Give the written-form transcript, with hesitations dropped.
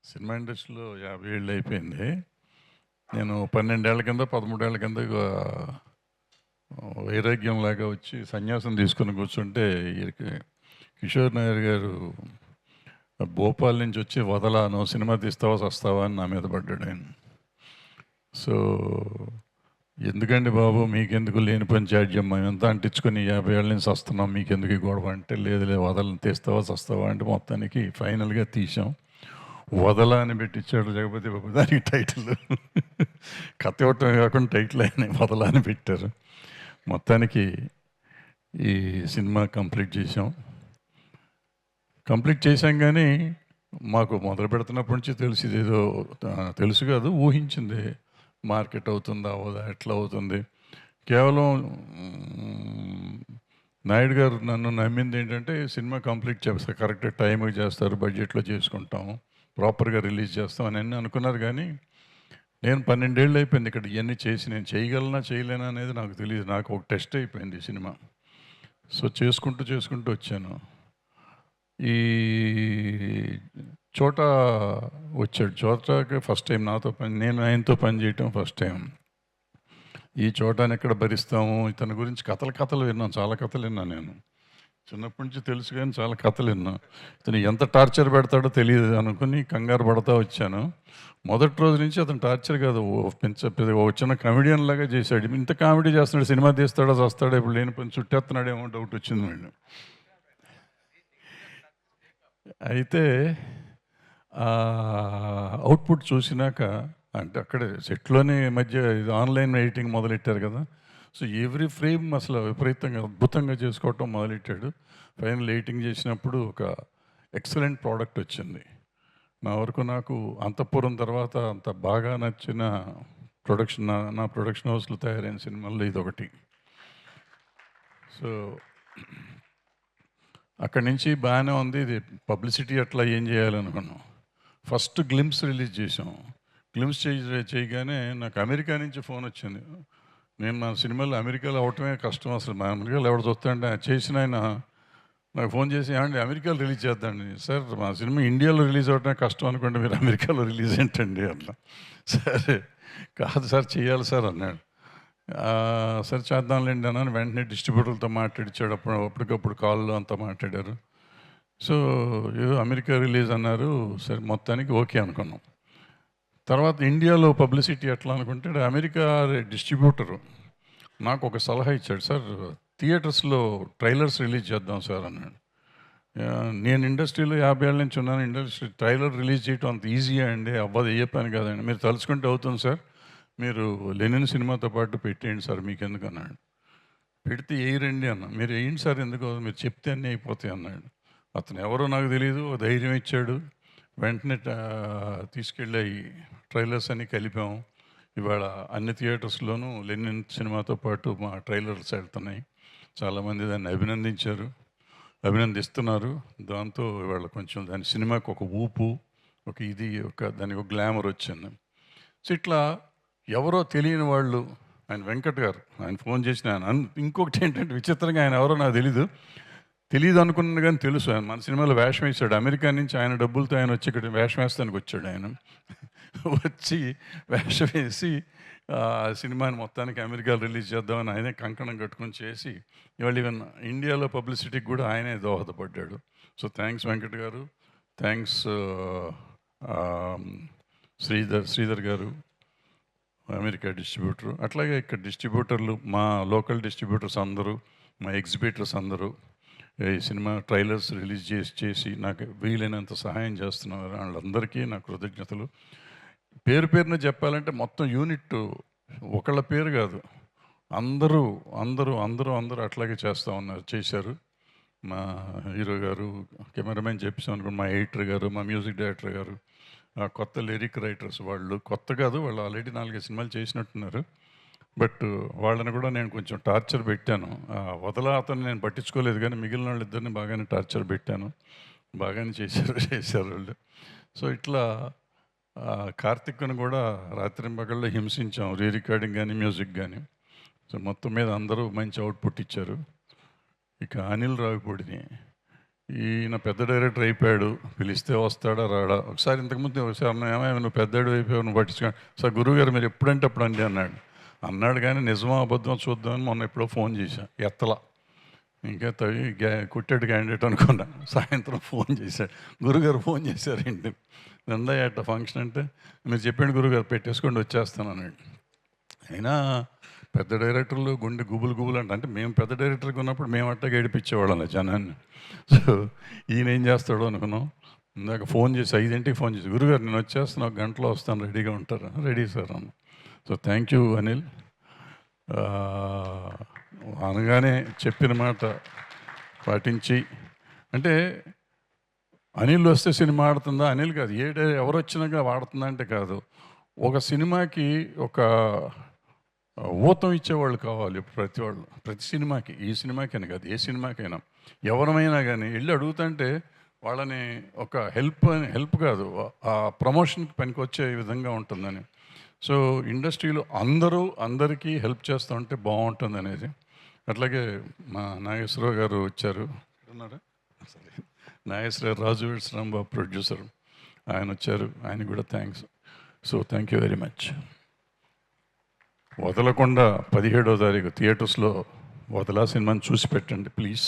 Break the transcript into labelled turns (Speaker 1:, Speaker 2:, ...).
Speaker 1: Cinema ఇండస్ట్రీలో 50 ఏళ్ళు అయిపోయింది. నేను 12 ఏళ్ల కింద, 13 ఏళ్ల కింద వైరాగ్యంలాగా వచ్చి సన్యాసం తీసుకొని కూర్చుంటే ఈయనకి కిషోర్ నాయర్ గారు భోపాల్ నుంచి వచ్చి నువ్వు సినిమా తీస్తావా చస్తావా అని నా మీద పడ్డాడు ఆయన. సో ఎందుకండి బాబు మీకెందుకు లేని పని చాడ్యం, మేమంతా అంటించుకొని 50 ఏళ్ళ నుంచి వస్తున్నాం, మీకెందుకు ఈ గొడవ అంటే లేదు వదలని తీస్తావా చస్తావా అంటే మొత్తానికి ఫైనల్గా తీసాం. వదల అని పెట్టించాడు జగపతి బాబు, దానికి టైటిల్ కథ ఇవ్వటం కాకుండా టైటిల్ అయినా వదల అని పెట్టారు. మొత్తానికి ఈ సినిమా కంప్లీట్ చేశాం కానీ మాకు మొదలు పెడుతున్నప్పటి నుంచి తెలిసి ఏదో తెలుసు కాదు, ఊహించింది మార్కెట్ అవుతుందా అవ్వదా ఎట్లా అవుతుంది. కేవలం నాయుడు గారు నన్ను నమ్మింది ఏంటంటే సినిమా కంప్లీట్ చేస్తారు, కరెక్ట్ టైంకి చేస్తారు, బడ్జెట్లో చేసుకుంటాము, ప్రాపర్గా రిలీజ్ చేస్తాం అని అన్నీ అనుకున్నారు. కానీ నేను 12 ఏళ్ళు అయిపోయింది ఇక్కడ ఇవన్నీ చేసి, నేను చేయగలనా చేయలేనా అనేది నాకు తెలియదు. నాకు ఒక టెస్ట్ అయిపోయింది ఈ సినిమా. సో చేసుకుంటూ వచ్చాను. ఈ చోట వచ్చాడు, చోటకి ఫస్ట్ టైం నాతో నేను ఆయనతో పని చేయటం ఫస్ట్ టైం. ఈ చోటాన్ని ఎక్కడ భరిస్తాము, ఇతని గురించి కథలు విన్నాను, చాలా కథలు విన్నాను. నేను చిన్నప్పటి నుంచి తెలుసు కానీ చాలా కథలు విన్నాను. ఇతను ఎంత టార్చర్ పెడతాడో తెలియదు అనుకుని కంగారు పడతా వచ్చాను. మొదటి రోజు నుంచి అతను టార్చర్ కాదు, ఒక చిన్న కమెడియన్ లాగా చేశాడు. ఇంత కామెడీ చేస్తున్నాడు, సినిమా తీస్తాడో వస్తాడో ఇప్పుడు లేని పని చుట్టేస్తున్నాడేమో డౌట్ వచ్చింది వీళ్ళు. అయితే అవుట్పుట్ చూసినాక, అంటే అక్కడే సెట్లోనే మధ్య ఇది ఆన్లైన్ ఎడిటింగ్ మొదలెట్టారు కదా, సో ఎవ్రీ ఫ్రేమ్ అసలు విపరీతంగా అద్భుతంగా చేసుకోవటం మొదలెట్టాడు. ఫైనల్ ఎడిటింగ్ చేసినప్పుడు ఒక ఎక్సలెంట్ ప్రోడక్ట్ వచ్చింది. నా వరకు నాకు అంతఃపురం తర్వాత అంత బాగా నచ్చిన ప్రొడక్షన్, నా ప్రొడక్షన్ హౌస్లో తయారైన సినిమాల్లో ఇదొకటి. సో అక్కడి నుంచి బాగానే ఉంది. ఇది పబ్లిసిటీ అట్లా ఏం చేయాలనుకున్నాం. ఫస్ట్ గ్లిమ్స్ రిలీజ్ చేసాం. గ్లిమ్స్ చేయగానే నాకు అమెరికా నుంచి ఫోన్ వచ్చింది. నేను నా సినిమాలో అమెరికాలో అవటమే కష్టం, అసలు మా అమెరికాలో ఎవరు చూస్తాంటే చేసిన ఆయన నాకు ఫోన్ చేసి, ఏమండి అమెరికాలో రిలీజ్ చేద్దాండి. సార్ మా సినిమా ఇండియాలో రిలీజ్ అవ్వటమే కష్టం అనుకోండి, మీరు అమెరికాలో రిలీజ్ ఏంటండి అట్లా. సరే కాదు సార్ చేయాలి సార్ అన్నాడు. సరే చేద్దాంలేండి అన్నాను. వెంటనే డిస్ట్రిబ్యూటర్లతో మాట్లాడిచ్చాడు. అప్పటికప్పుడు కాల్లో అంతా మాట్లాడారు. సో ఏదో అమెరికా రిలీజ్ అన్నారు. సరే మొత్తానికి ఓకే అనుకున్నాం. తర్వాత ఇండియాలో పబ్లిసిటీ ఎట్లా అనుకుంటే, అమెరికా డిస్ట్రిబ్యూటరు నాకు ఒక సలహా ఇచ్చాడు. సార్ థియేటర్స్లో ట్రైలర్స్ రిలీజ్ చేద్దాం సార్ అన్నాడు. నేను ఇండస్ట్రీలో 50 ఏళ్ళ నుంచి ఉన్నాను. ఇండస్ట్రీ ట్రైలర్ రిలీజ్ చేయడం అంత ఈజీగా అండి, అవ్వదు, ఏ పని కాదండి. మీరు తలుచుకుంటే అవుతుంది సార్, మీరు లెనిన్ సినిమాతో పాటు పెట్టేయండి సార్, మీకు ఎందుకు అన్నాడు. పెడితే వేయరండి అన్న. మీరు వేయండి సార్, ఎందుకు, మీరు చెప్తే అన్నీ అయిపోతాయి అన్నాడు. అతను ఎవరో నాకు తెలియదు, ధైర్యం ఇచ్చాడు. వెంటనే తీసుకెళ్ళి ట్రైలర్స్ అన్నీ కలిపాము. ఇవాళ అన్ని థియేటర్స్లోనూ లెనిన్ సినిమాతో పాటు మా ట్రైలర్స్ వెళ్తున్నాయి. చాలామంది దాన్ని అభినందిస్తున్నారు. దాంతో ఇవాళ కొంచెం దాని సినిమాకి ఒక ఊపు, దానికి ఒక గ్లామర్ వచ్చింది. సో ఇట్లా ఎవరో తెలియని వాళ్ళు, ఆయన వెంకట్ గారు, ఆయన ఫోన్ చేసిన ఆయన. ఇంకొకటి ఏంటంటే విచిత్రంగా, ఆయన ఎవరో నాకు తెలియదు అనుకున్నాను కానీ తెలుసు. ఆయన మన సినిమాలో వేషం వేశాడు. అమెరికా నుంచి ఆయన డబ్బులతో ఆయన వచ్చి ఇక్కడ వేషం వేస్తానికి వచ్చాడు. ఆయన వచ్చి వేషం వేసి సినిమాని మొత్తానికి అమెరికాలో రిలీజ్ చేద్దామని ఆయనే కంకణం కట్టుకొని చేసి, ఇవాళ ఈవెన్ ఇండియాలో పబ్లిసిటీకి కూడా ఆయనే దోహదపడ్డాడు. సో థ్యాంక్స్ వెంకట్ గారు, థ్యాంక్స్ శ్రీధర్ గారు, అమెరికా డిస్ట్రిబ్యూటరు. అట్లాగే ఇక్కడ డిస్ట్రిబ్యూటర్లు, మా లోకల్ డిస్ట్రిబ్యూటర్స్ అందరూ, మా ఎగ్జిబిటర్స్ అందరూ ఈ సినిమా ట్రైలర్స్ రిలీజ్ చేసి నాకు వీలైనంత సహాయం చేస్తున్నారు. వాళ్ళందరికీ నా కృతజ్ఞతలు. పేరున చెప్పాలంటే మొత్తం యూనిట్ ఒకళ్ళ పేరు కాదు, అందరూ అట్లాగే చేశారు. మా హీరో గారు, కెమెరామెన్ చెప్పేసాం అనుకోండి, మా ఎడిటర్ గారు, మా మ్యూజిక్ డైరెక్టర్ గారు, కొత్త లిరిక్ రైటర్స్, వాళ్ళు కొత్త కాదు, వాళ్ళు ఆల్రెడీ 4 సినిమాలు చేసినట్టున్నారు. బట్ వాళ్ళని కూడా నేను కొంచెం టార్చర్ పెట్టాను. అతను నేను పట్టించుకోలేదు కానీ మిగిలిన వాళ్ళిద్దరిని బాగానే టార్చర్ పెట్టాను. బాగానే చేశారు వాళ్ళు. సో ఇట్లా కార్తిక్ను కూడా రాత్రింబగళ్ళు హింసించాం, రీ రికార్డింగ్ కానీ మ్యూజిక్ కానీ. సో మొత్తం మీద అందరూ మంచి అవుట్పుట్ ఇచ్చారు. ఇక అనిల్ రావిపూడిని ఈయన పెద్ద డైరెక్టర్ అయిపోయాడు, పిలిస్తే వస్తాడా రాడా? ఒకసారి ఇంతకుముందు ఒకసారి ఏమైనా నువ్వు పెద్దడు అయిపోయావు, నువ్వు పట్టించుకో సార్ గురువుగారు మీరు ఎప్పుడంటే అప్పుడు అండి అన్నాడు. అన్నాడు కానీ నిజమో అబద్ధం చూద్దామని మొన్న ఎప్పుడో ఫోన్ చేశా, ఎత్తలా. ఇంకా తవి కుట్టాడు క్యాండిడేట్ అనుకున్నా. సాయంత్రం ఫోన్ చేశాడు, గురుగారు ఫోన్ చేశారేంటి నందయ్య ఫంక్షన్ అంటే, మీరు చెప్పండి గురుగారు పెట్టేసుకోండి వచ్చేస్తాను అన్నాడు. అయినా పెద్ద డైరెక్టర్లు గుండె గుబులు గుబులు అంటే మేము పెద్ద డైరెక్టర్గా ఉన్నప్పుడు మేము అట్టగా ఏడిపించేవాళ్ళం జనాన్ని. సో ఈయన ఏం చేస్తాడో అనుకున్నాం. ఇందాక ఫోన్ చేసి 5ంటికి ఫోన్ చేసి, గురుగారు నేను వచ్చేస్తాను, 1 గంటలో వస్తాను, రెడీగా ఉంటారా? రెడీ సార్ అన్న. So thank you Anil. అనగానే చెప్పిన మాట పాటించి, అంటే అనిల్ వస్తే సినిమా ఆడుతుందా? అనిల్ కాదు, ఎవరు వచ్చినాక వాడుతుందా అంటే కాదు. ఒక సినిమాకి ఒక ఊతం ఇచ్చేవాళ్ళు కావాలి ప్రతి వాళ్ళు, ప్రతి సినిమాకి. ఈ సినిమాకైనా కాదు, ఏ సినిమాకైనా ఎవరమైనా కానీ వెళ్ళి అడుగుతుంటే వాళ్ళని ఒక హెల్ప్ కాదు, ఆ ప్రమోషన్కి పనికి వచ్చే విధంగా ఉంటుందని. సో ఇండస్ట్రీలో అందరికీ హెల్ప్ చేస్తూ ఉంటే బాగుంటుంది అనేది. అట్లాగే మా నాగేశ్వరరావు గారు వచ్చారు, ఉన్నారా? సరే, నాగేశ్వరరావు రాజు రాంబాబు ప్రొడ్యూసర్, ఆయన వచ్చారు, ఆయన కూడా thanks. So thank you very much. వదలకుండా 17వ తారీఖు థియేటర్స్లో వదలా సినిమాని చూసి పెట్టండి ప్లీజ్.